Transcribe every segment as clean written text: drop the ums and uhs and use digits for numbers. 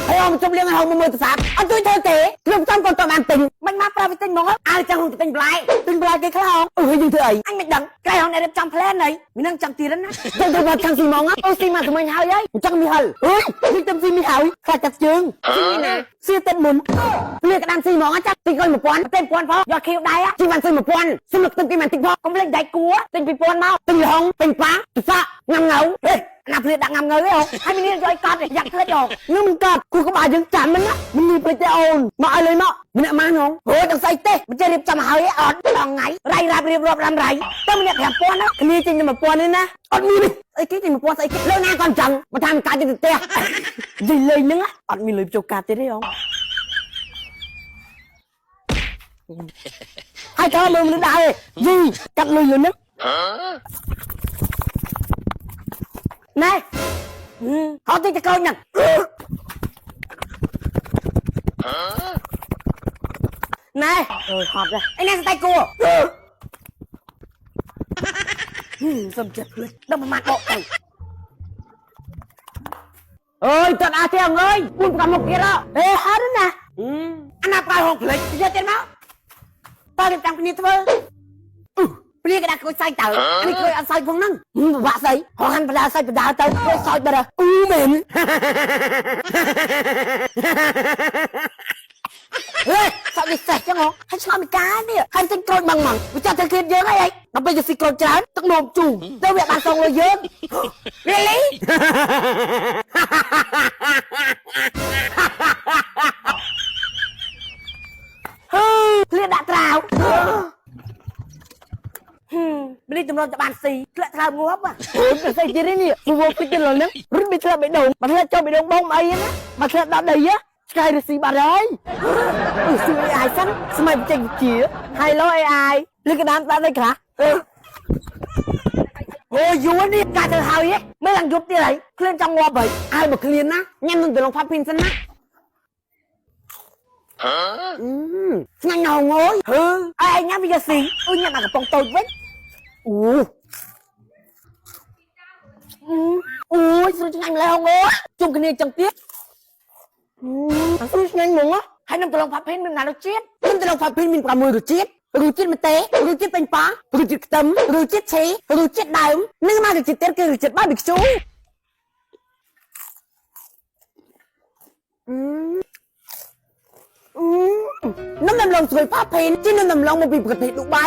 ហើយអមជុំលៀងហៅមើលទូរស័ព្ទអត់ជួយធ្វើទេខ្ញុំចង់គាត់ទៅបានទិញមិនមកប្រើវិទិញហ្មងអាចចាំទៅទិញបន្លែគេខ្លះអូយើងធ្វើអីអញមិនដឹងក្រែហងអ្នករៀបចំផ្លែនហើយមាននឹងចាំទៀតណាទៅមកខាងស៊ីម៉ងអូស៊ីមកទៅមិញហើយអញ្ចឹងមីហលអើយនេះទៅស៊ីមីហើយខ្លាចចាត់ជើងស៊ីណាស៊ីទឹកមុំវាក្តានស៊ីហ្មងចាទិញឲ្យ 1000 1000ផងយកខៀវដៃជីបានស៊ី 1000 សុំទឹកពីមិនតិចផងកុំលេងដៃគួទិញ 2000 មកទិញលហុងទិញប៉ាទសាញ៉ាំងៅហេណាភ្លេដាក់ញ៉ាំងៅហ៎ហើយមានយកកត់យ៉ាងភ្លេយកនឹងមិនកត់គូក្បាលយើងចាំមិនណាមិនមានភ្លេចទេអូនមកឲ្យលេងមកម្នាក់ម៉ាស់ងអូទាំងស្អីទេមិនចេះរៀបចំឲ្យអត់ដល់ថ្ងៃរៃរាប់រៀបរាប់រំរៃតែម្នាក់ 5000 ណាគ្នាចេញទៅ 1000 នេះណាអត់មានអីគេចេញ 1000 ស្អីគេលើណាគាត់ចាំមកថាកាច់ទៅផ្ទះនិយាយលេងហ្នឹងអត់មានលុយចូលកាទៀតទេអូហើយតើមើលមនុស្សដែរយីកាត់លុយលុយហ្នឹងណែហត់តិចទៅកូនហ្នឹងណែអូយហត់ដែរអីនេះស្ដេចគួសុំចិត្តភ្លេចដល់មួយម៉ាត់បកទៅអើយតើអាទេអងើយពុំប្រមុខទៀតអេហត់ណាអាណាប្រៃហងភ្លេចយកទៀតមកតើគេតាមគ្នាធ្វើព្រាកដាក់គួយសាច់ទៅនេះគួយអត់សាច់ផងហ្នឹងពិបាកស្អីហោះហាន់បដាសាច់បដាទៅគួយសាច់បាត់មែនហេសាច់នេះសេះចឹងហ៎ហើយឆ្លងមីកានេះហើយទិញក្រូចម៉ងវាចាត់ទៅគៀតយើងអីដល់ពេលទៅស៊ីក្រូចច្រើនទឹកនោមជូរទៅវាបានសងលុយយើង Really ភ្លាដាក់ត្រាវមិននេះតម្រូវតែបានស៊ីធ្លាក់ត្រាវងាប់អូនស្អីទៀតនេះវល់ពីទៅលើហ្នឹងរត់មិនធ្លាក់បេះដូងមិនធ្លាក់ចូលបេះដូងបងអីណាមិនធ្លាក់ដល់ដីឆ្កែរស៊ីបាត់ហើយស៊ីអាយសិនស្មៃចេញជាហើយឡូ AI លឺកដានដាក់đâyខ្លះអូយូនេះកាទៅហើយមិនឡើងយប់ទៀតហើយឃ្លានចង់ងាប់ហើយឲ្យមកឃ្លានណាញ៉ាំនឹងទៅលងផាត់ភីនសិនណាឆ្ងាញ់ណាស់ងើយអើឯងញ៉ាំវាស៊ីអូញ៉ាំមកកំប៉ុងតូចវិញអូយស្រួលឆ្ងាញ់ម្ល៉េះហងើជុំគ្នាចឹងទៀតស្រួលឆ្ងាញ់ហ្មងហើយនឹងទៅលងផាត់ភីនមានណារសជាតិនឹងទៅលងផាត់ភីនមាន6រសជាតិរសជាតិម្ទេសរសជាតិពេញប៉ារសជាតិខ្ទឹមរសជាតិឆេរសជាតិដើមនិងមករសជាតិទៀតគឺរសជាតិបាប៊ីខ្ជូនំដំឡូងស្រួយផាភេនជានំដំឡូងមកពីប្រទេសឌូបៃ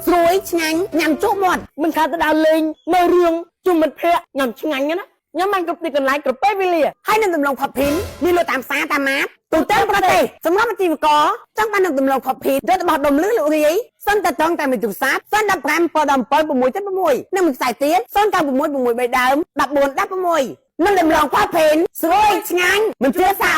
ស្រួយឆ្ងាញ់ញ៉ាំជក់មាត់មិនខាតទៅដើរលេងមើលរឿងជុំមិត្តភក្តិញ៉ាំឆ្ងាញ់ណាញ៉ាំបានគ្រប់ទីកន្លែងគ្រប់ពេលវេលាហើយនំដំឡូងផាភេនមានលក់តាមផ្សារតាមម៉ាតទូទាំងប្រទេសសម្រាប់អាជីវករចង់បាននំដំឡូងផាភេនយករបស់ដុំលឺលោករាយសិនតែត្រង់តែមួយទូរស័ព្ទ015 776 និងមួយខ្សែទៀត0966 3ដើម14 16នំដំឡូងផាភេនស្រួយឆ្ងាញ់មិនជឿសោ